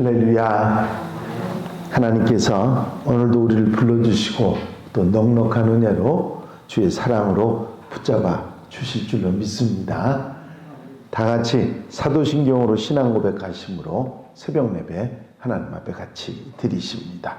할렐루야. 하나님께서 오늘도 우리를 불러주시고 또 넉넉한 은혜로 주의 사랑으로 붙잡아 주실 줄로 믿습니다. 다 같이 사도신경으로 신앙 고백하심으로 새벽 예배 하나님 앞에 같이 드리십니다.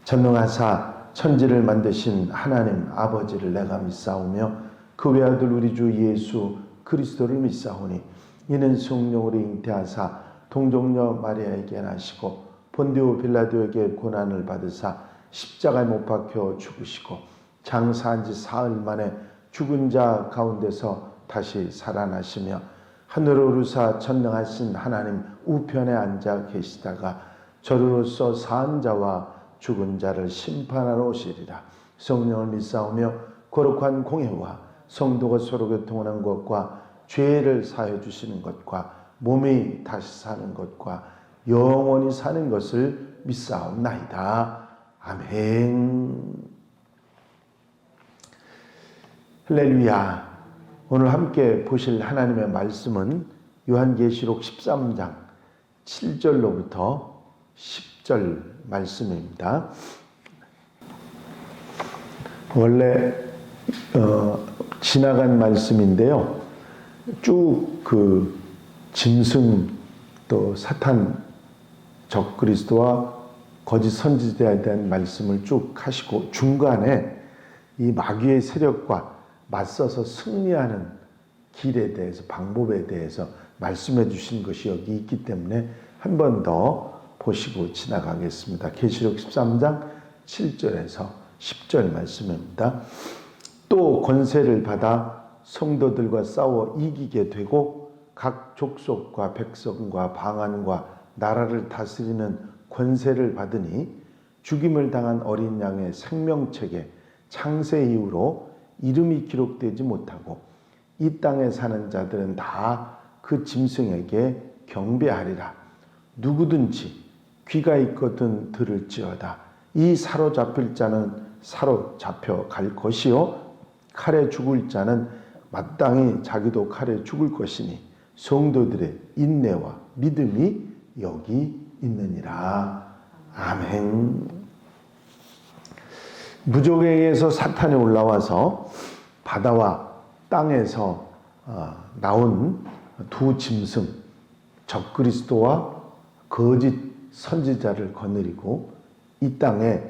전능하사 천지를 만드신 하나님 아버지를 내가 믿사오며 그 외아들 우리 주 예수 그리스도를 믿사오니 이는 성령으로 잉태하사 동정녀 마리아에게 나시고 본디오 빌라도에게 고난을 받으사 십자가에 못 박혀 죽으시고 장사한 지 사흘 만에 죽은 자 가운데서 다시 살아나시며 하늘로 오르사 전능하신 하나님 우편에 앉아 계시다가 저로서 산 자와 죽은 자를 심판하러 오시리라. 성령을 믿사오며 거룩한 공회와 성도가 서로 교통하는 것과 죄를 사해 주시는 것과 몸이 다시 사는 것과 영원히 사는 것을 믿사옵나이다. 아멘. 할렐루야. 오늘 함께 보실 하나님의 말씀은 요한계시록 13장 7절로부터 10절 말씀입니다. 원래 지나간 말씀인데요. 쭉 그 짐승 또 사탄 적그리스도와 거짓 선지자에 대한 말씀을 쭉 하시고 중간에 이 마귀의 세력과 맞서서 승리하는 길에 대해서 방법에 대해서 말씀해 주신 것이 여기 있기 때문에 한 번 더 보시고 지나가겠습니다. 계시록 13장 7절에서 10절 말씀입니다. 또 권세를 받아 성도들과 싸워 이기게 되고 각 족속과 백성과 방언과 나라를 다스리는 권세를 받으니 죽임을 당한 어린 양의 생명책에 창세 이후로 이름이 기록되지 못하고 이 땅에 사는 자들은 다 그 짐승에게 경배하리라. 누구든지 귀가 있거든 들을지어다. 이 사로잡힐 자는 사로잡혀 갈 것이요 칼에 죽을 자는 마땅히 자기도 칼에 죽을 것이니 성도들의 인내와 믿음이 여기 있느니라. 아멘. 무적에게서 사탄이 올라와서 바다와 땅에서 나온 두 짐승 적그리스도와 거짓 선지자를 거느리고 이 땅에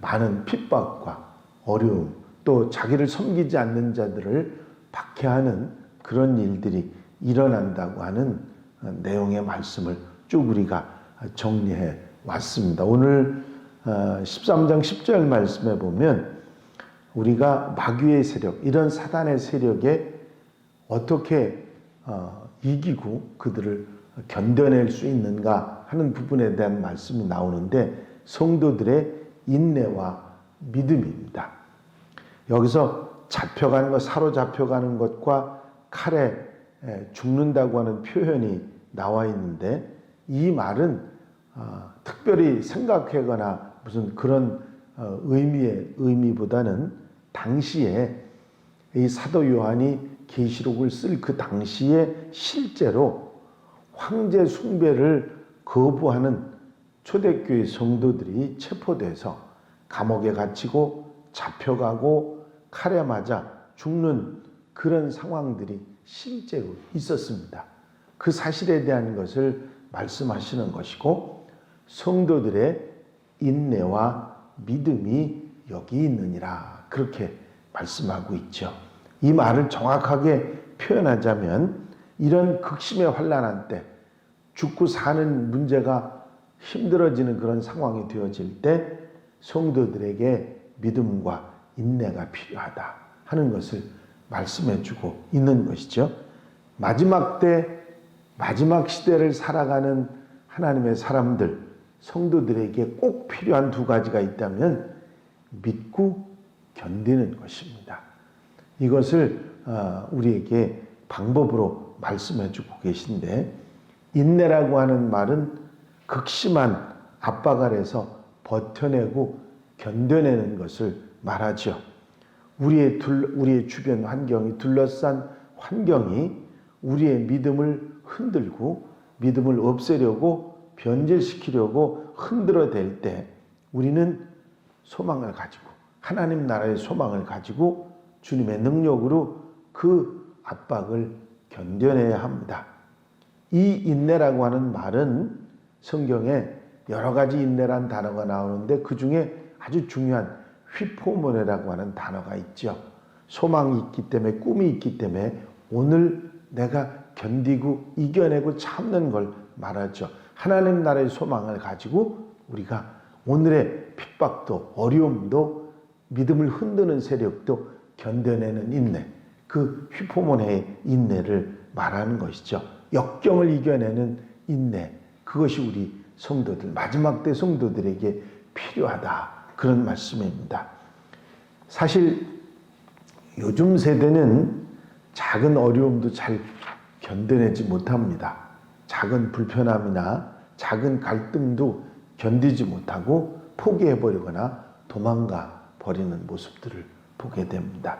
많은 핍박과 어려움 또 자기를 섬기지 않는 자들을 박해하는 그런 일들이 일어난다고 하는 내용의 말씀을 쭉 우리가 정리해 왔습니다. 오늘 13장 10절 말씀에 보면 우리가 마귀의 세력, 이런 사단의 세력에 어떻게 이기고 그들을 견뎌낼 수 있는가 하는 부분에 대한 말씀이 나오는데 성도들의 인내와 믿음입니다. 여기서 잡혀가는 것, 사로잡혀가는 것과 칼에 죽는다고 하는 표현이 나와 있는데 이 말은 특별히 생각하거나 무슨 그런 의미보다는 당시에 이 사도 요한이 계시록을 쓸 그 당시에 실제로 황제 숭배를 거부하는 초대교회 성도들이 체포돼서 감옥에 갇히고 잡혀가고 칼에 맞아 죽는 그런 상황들이 실제로 있었습니다. 그 사실에 대한 것을 말씀하시는 것이고 성도들의 인내와 믿음이 여기 있느니라 그렇게 말씀하고 있죠. 이 말을 정확하게 표현하자면 이런 극심의 환난한 때 죽고 사는 문제가 힘들어지는 그런 상황이 되어질 때 성도들에게 믿음과 인내가 필요하다 하는 것을 말씀해주고 있는 것이죠. 마지막 때 마지막 시대를 살아가는 하나님의 사람들 성도들에게 꼭 필요한 두 가지가 있다면 믿고 견디는 것입니다. 이것을 우리에게 방법으로 말씀해주고 계신데 인내라고 하는 말은 극심한 압박 아래서 버텨내고 견뎌내는 것을 말하죠. 우리의 주변 환경이 둘러싼 환경이 우리의 믿음을 흔들고 믿음을 없애려고 변질시키려고 흔들어댈 때 우리는 소망을 가지고 하나님 나라의 소망을 가지고 주님의 능력으로 그 압박을 견뎌내야 합니다. 이 인내라고 하는 말은 성경에 여러 가지 인내란 단어가 나오는데 그 중에 아주 중요한 휘포모네라고 하는 단어가 있죠. 소망이 있기 때문에, 꿈이 있기 때문에 오늘 내가 견디고 이겨내고 참는 걸 말하죠. 하나님 나라의 소망을 가지고 우리가 오늘의 핍박도 어려움도 믿음을 흔드는 세력도 견뎌내는 인내, 그 휘포모네의 인내를 말하는 것이죠. 역경을 이겨내는 인내, 그것이 우리 성도들, 마지막 때 성도들에게 필요하다, 그런 말씀입니다. 사실 요즘 세대는 작은 어려움도 잘 견뎌내지 못합니다. 작은 불편함이나 작은 갈등도 견디지 못하고 포기해버리거나 도망가 버리는 모습들을 보게 됩니다.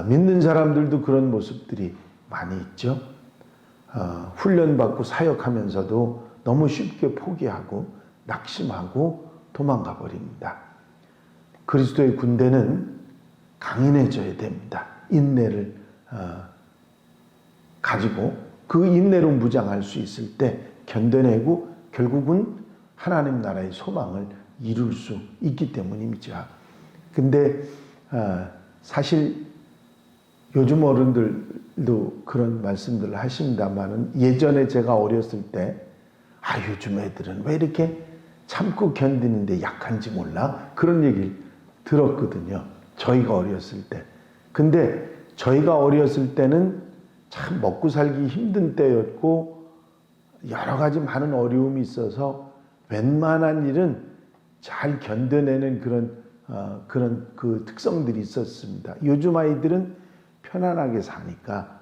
믿는 사람들도 그런 모습들이 많이 있죠. 훈련받고 사역하면서도 너무 쉽게 포기하고 낙심하고 도망가 버립니다. 그리스도의 군대는 강인해져야 됩니다. 인내를 가지고 그 인내로 무장할 수 있을 때 견뎌내고 결국은 하나님 나라의 소망을 이룰 수 있기 때문이죠. 근데 사실 요즘 어른들도 그런 말씀들을 하십니다만은 예전에 제가 어렸을 때 요즘 애들은 왜 이렇게 참고 견디는데 약한지 몰라? 그런 얘기를 들었거든요. 저희가 어렸을 때. 근데 저희가 어렸을 때는 참 먹고 살기 힘든 때였고 여러 가지 많은 어려움이 있어서 웬만한 일은 잘 견뎌내는 그런 그 특성들이 있었습니다. 요즘 아이들은 편안하게 사니까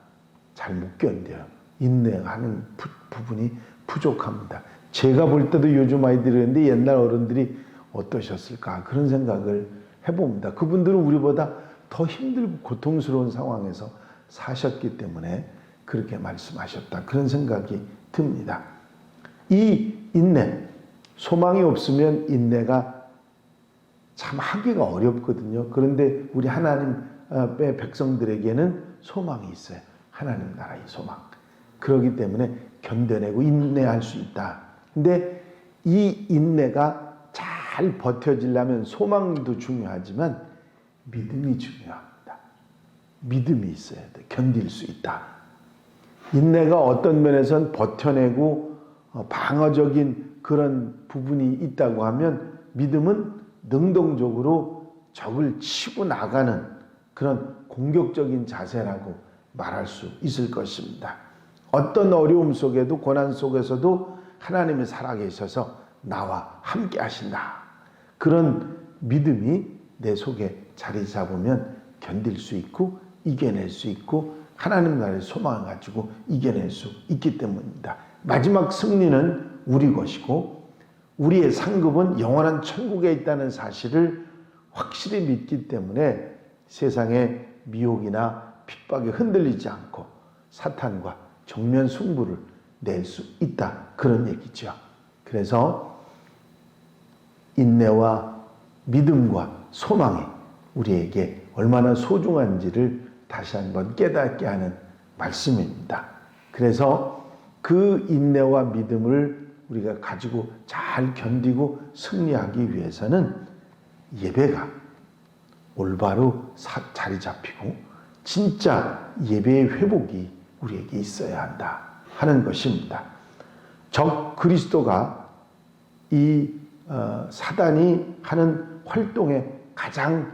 잘 못 견뎌요. 인내하는 부분이 부족합니다. 제가 볼 때도 요즘 아이들이었는데 옛날 어른들이 어떠셨을까 그런 생각을 해봅니다. 그분들은 우리보다 더 힘들고 고통스러운 상황에서 사셨기 때문에 그렇게 말씀하셨다, 그런 생각이 듭니다. 이 인내, 소망이 없으면 인내가 참 하기가 어렵거든요. 그런데 우리 하나님의 백성들에게는 소망이 있어요. 하나님 나라의 소망. 그렇기 때문에 견뎌내고 인내할 수 있다. 근데 이 인내가 잘 버텨지려면 소망도 중요하지만 믿음이 중요합니다. 믿음이 있어야 돼. 견딜 수 있다. 인내가 어떤 면에서는 버텨내고 방어적인 그런 부분이 있다고 하면 믿음은 능동적으로 적을 치고 나가는 그런 공격적인 자세라고 말할 수 있을 것입니다. 어떤 어려움 속에도 고난 속에서도 하나님이 살아계셔서 나와 함께 하신다. 그런 믿음이 내 속에 자리 잡으면 견딜 수 있고 이겨낼 수 있고 하나님 나라의 소망을 가지고 이겨낼 수 있기 때문입니다. 마지막 승리는 우리 것이고 우리의 상급은 영원한 천국에 있다는 사실을 확실히 믿기 때문에 세상의 미혹이나 핍박에 흔들리지 않고 사탄과 정면 승부를 낼 수 있다, 그런 얘기죠. 그래서 인내와 믿음과 소망이 우리에게 얼마나 소중한지를 다시 한번 깨닫게 하는 말씀입니다. 그래서 그 인내와 믿음을 우리가 가지고 잘 견디고 승리하기 위해서는 예배가 올바로 자리 잡히고 진짜 예배의 회복이 우리에게 있어야 한다 하는 것입니다. 적 그리스도가 이 사단이 하는 활동의 가장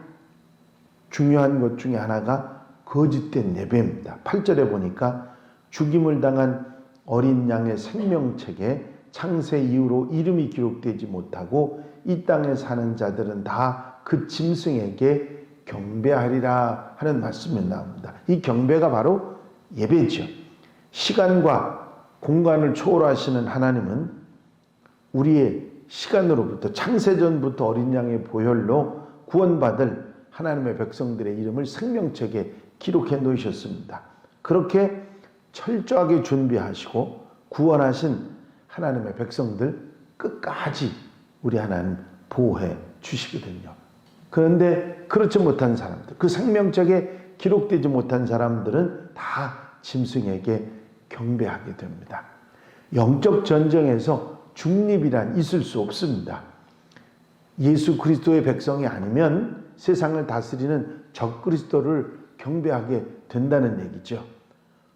중요한 것 중에 하나가 거짓된 예배입니다. 8절에 보니까 죽임을 당한 어린 양의 생명책에 창세 이후로 이름이 기록되지 못하고 이 땅에 사는 자들은 다 그 짐승에게 경배하리라 하는 말씀이 나옵니다. 이 경배가 바로 예배죠. 시간과 공간을 초월하시는 하나님은 우리의 시간으로부터 창세전부터 어린 양의 보혈로 구원받을 하나님의 백성들의 이름을 생명책에 기록해 놓으셨습니다. 그렇게 철저하게 준비하시고 구원하신 하나님의 백성들 끝까지 우리 하나님 보호해 주시거든요. 그런데 그렇지 못한 사람들, 그 생명책에 기록되지 못한 사람들은 다 짐승에게 경배하게 됩니다. 영적 전쟁에서 중립이란 있을 수 없습니다. 예수 그리스도의 백성이 아니면 세상을 다스리는 적그리스도를 경배하게 된다는 얘기죠.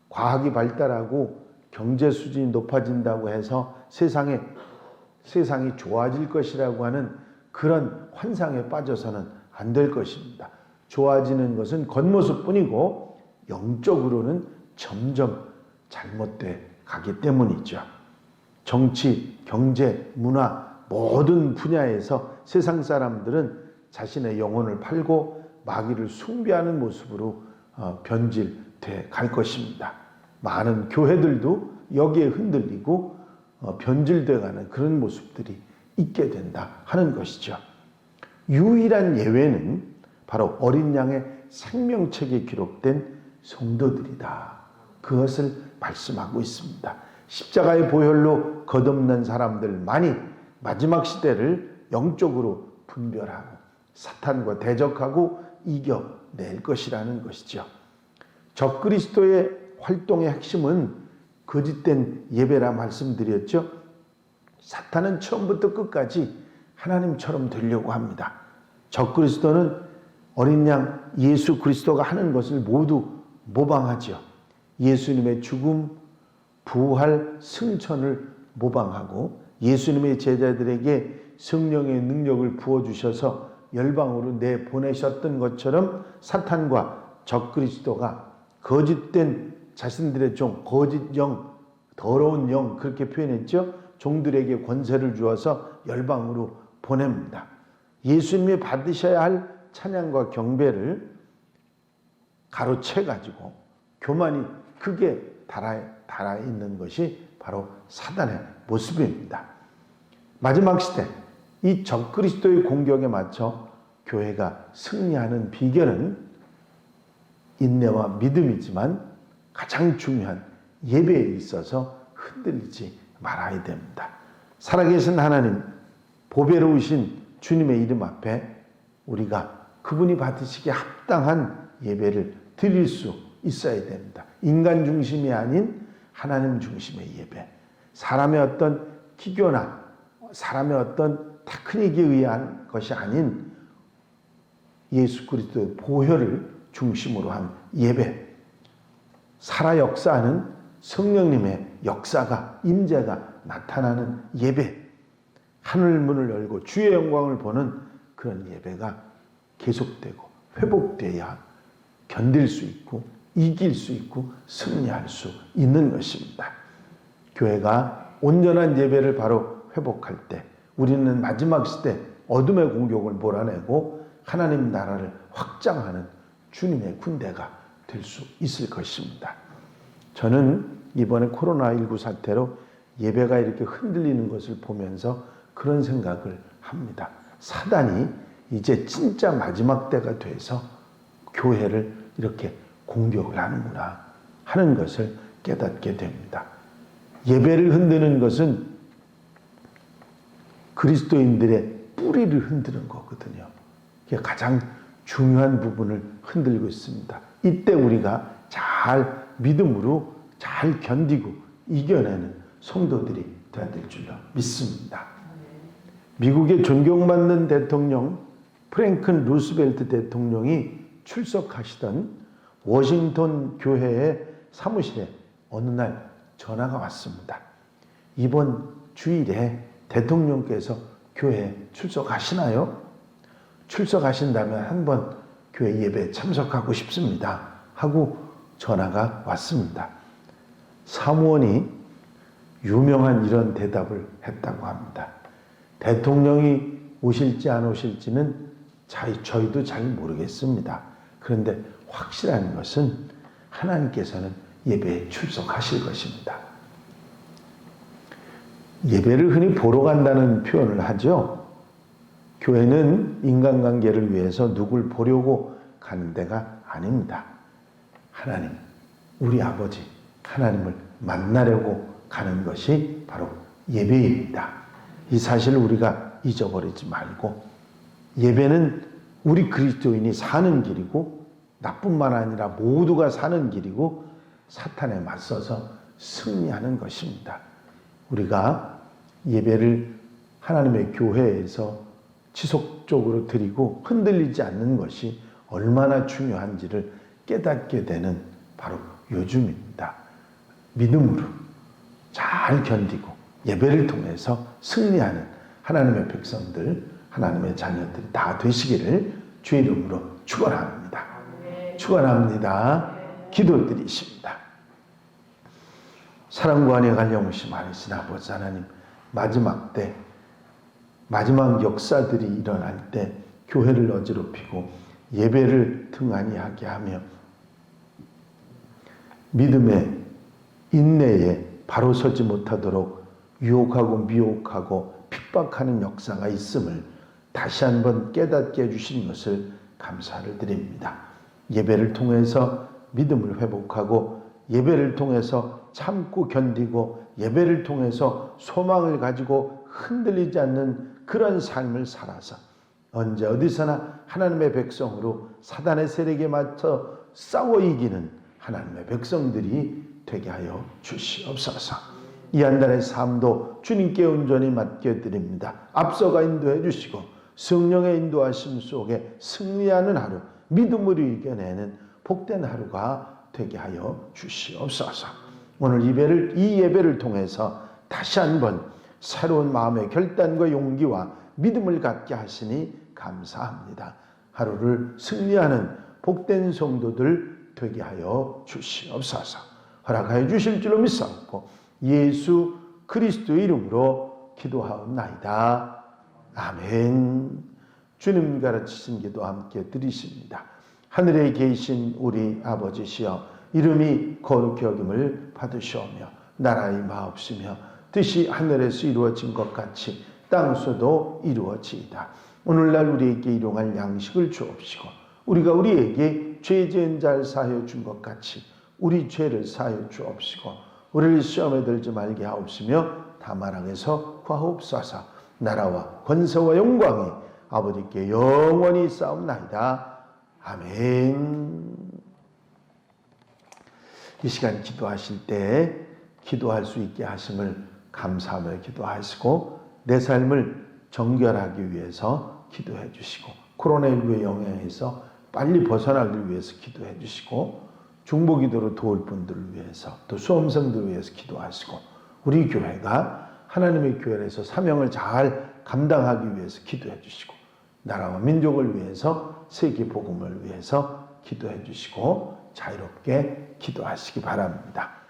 과학이 발달하고 경제 수준이 높아진다고 해서 세상이 좋아질 것이라고 하는 그런 환상에 빠져서는 안 될 것입니다. 좋아지는 것은 겉모습뿐이고 영적으로는 점점 잘못돼 가기 때문이죠. 정치, 경제, 문화 모든 분야에서 세상 사람들은 자신의 영혼을 팔고 마귀를 숭배하는 모습으로 변질돼 갈 것입니다. 많은 교회들도 여기에 흔들리고 변질돼 가는 그런 모습들이 있게 된다 하는 것이죠. 유일한 예외는 바로 어린 양의 생명책에 기록된 성도들이다. 그것을 말씀하고 있습니다. 십자가의 보혈로 거듭난 사람들만이 마지막 시대를 영적으로 분별하고 사탄과 대적하고 이겨낼 것이라는 것이죠. 적그리스도의 활동의 핵심은 거짓된 예배라 말씀드렸죠. 사탄은 처음부터 끝까지 하나님처럼 되려고 합니다. 적그리스도는 어린 양 예수 그리스도가 하는 것을 모두 모방하죠. 예수님의 죽음, 부활, 승천을 모방하고 예수님의 제자들에게 성령의 능력을 부어주셔서 열방으로 내보내셨던 것처럼 사탄과 적그리스도가 거짓된 자신들의 종, 거짓 영, 더러운 영 그렇게 표현했죠. 종들에게 권세를 주어서 열방으로 보냅니다. 예수님이 받으셔야 할 찬양과 경배를 가로채가지고 교만이 크게 달아 있는 것이 바로 사단의 모습입니다. 마지막 시대 이 적그리스도의 공격에 맞춰 교회가 승리하는 비결은 인내와 믿음이지만 가장 중요한 예배에 있어서 흔들리지 말아야 됩니다. 살아계신 하나님, 보배로우신 주님의 이름 앞에 우리가 그분이 받으시기에 합당한 예배를 드릴 수 있어야 됩니다. 인간 중심이 아닌 하나님 중심의 예배. 사람의 어떤 기교나 사람의 어떤 테크닉에 의한 것이 아닌 예수 그리스도의 보혈을 중심으로 한 예배. 살아 역사하는 성령님의 역사가 임재가 나타나는 예배. 하늘 문을 열고 주의 영광을 보는 그런 예배가 계속되고 회복돼야 견딜 수 있고 이길 수 있고 승리할 수 있는 것입니다. 교회가 온전한 예배를 바로 회복할 때 우리는 마지막 시대 어둠의 공격을 몰아내고 하나님 나라를 확장하는 주님의 군대가 될 수 있을 것입니다. 저는 이번에 코로나19 사태로 예배가 이렇게 흔들리는 것을 보면서 그런 생각을 합니다. 사단이 이제 진짜 마지막 때가 돼서 교회를 이렇게 공격을 하는구나 하는 것을 깨닫게 됩니다. 예배를 흔드는 것은 그리스도인들의 뿌리를 흔드는 거거든요. 그게 가장 중요한 부분을 흔들고 있습니다. 이때 우리가 잘 믿음으로 잘 견디고 이겨내는 성도들이 되어야 될 줄로 믿습니다. 미국의 존경받는 대통령 프랭클린 루스벨트 대통령이 출석하시던 워싱턴 교회의 사무실에 어느 날 전화가 왔습니다. 이번 주일에 대통령께서 교회에 출석하시나요? 출석하신다면 한번 교회 예배에 참석하고 싶습니다. 하고 전화가 왔습니다. 사무원이 유명한 이런 대답을 했다고 합니다. 대통령이 오실지 안 오실지는 저희도 잘 모르겠습니다. 그런데 확실한 것은 하나님께서는 예배에 출석하실 것입니다. 예배를 흔히 보러 간다는 표현을 하죠. 교회는 인간관계를 위해서 누굴 보려고 가는 데가 아닙니다. 하나님, 우리 아버지 하나님을 만나려고 가는 것이 바로 예배입니다. 이 사실을 우리가 잊어버리지 말고, 예배는 우리 그리스도인이 사는 길이고, 나뿐만 아니라 모두가 사는 길이고, 사탄에 맞서서 승리하는 것입니다. 우리가 예배를 하나님의 교회에서 지속적으로 드리고 흔들리지 않는 것이 얼마나 중요한지를 깨닫게 되는 바로 요즘입니다. 믿음으로 잘 견디고 예배를 통해서 승리하는 하나님의 백성들, 하나님의 자녀들이 다 되시기를 주의 이름으로 축원합니다. 축원합니다. 기도드리십니다. 사랑과 은혜 간영우시 많으신 아버지 하나님, 마지막 때, 마지막 역사들이 일어날 때 교회를 어지럽히고 예배를 등한히 하게 하며 믿음의 인내에 바로 서지 못하도록 유혹하고 미혹하고 핍박하는 역사가 있음을 다시 한번 깨닫게 해주신 것을 감사를 드립니다. 예배를 통해서 믿음을 회복하고 예배를 통해서 참고 견디고 예배를 통해서 소망을 가지고 흔들리지 않는 그런 삶을 살아서 언제 어디서나 하나님의 백성으로 사단의 세력에 맞서 싸워 이기는 하나님의 백성들이 되게 하여 주시옵소서. 이 한 달의 삶도 주님께 온전히 맡겨드립니다. 앞서가 인도해 주시고 성령의 인도하심 속에 승리하는 하루, 믿음으로 이겨내는 복된 하루가 되게 하여 주시옵소서. 오늘 이 예배를 통해서 다시 한번 새로운 마음의 결단과 용기와 믿음을 갖게 하시니 감사합니다. 하루를 승리하는 복된 성도들 되게 하여 주시옵소서. 허락하여 주실 줄로 믿사옵고 예수 그리스도의 이름으로 기도하옵나이다. 아멘. 주님 가르치신 기도 함께 드리십니다. 하늘에 계신 우리 아버지시여, 이름이 거룩히 여김을 받으시오며 나라의 마옵시며 뜻이 하늘에서 이루어진 것 같이 땅에서도 이루어지이다. 오늘날 우리에게 일용할 양식을 주옵시고 우리가 우리에게 죄 지은 자를 사하여 준 것 같이 우리 죄를 사하여 주옵시고 우리를 시험에 들지 말게 하옵시며 다만 악에서 구하옵소서. 나라와 권세와 영광이 아버지께 영원히 싸움나이다. 아멘. 이 시간 기도하실 때 기도할 수 있게 하심을 감사하며 기도하시고 내 삶을 정결하기 위해서 기도해 주시고 코로나19의 영향에서 빨리 벗어나기 위해서 기도해 주시고 중보기도로 도울 분들을 위해서 또 수험생들을 위해서 기도하시고 우리 교회가 하나님의 교회에서 사명을 잘 감당하기 위해서 기도해 주시고 나라와 민족을 위해서 세계 복음을 위해서 기도해 주시고 자유롭게 기도하시기 바랍니다.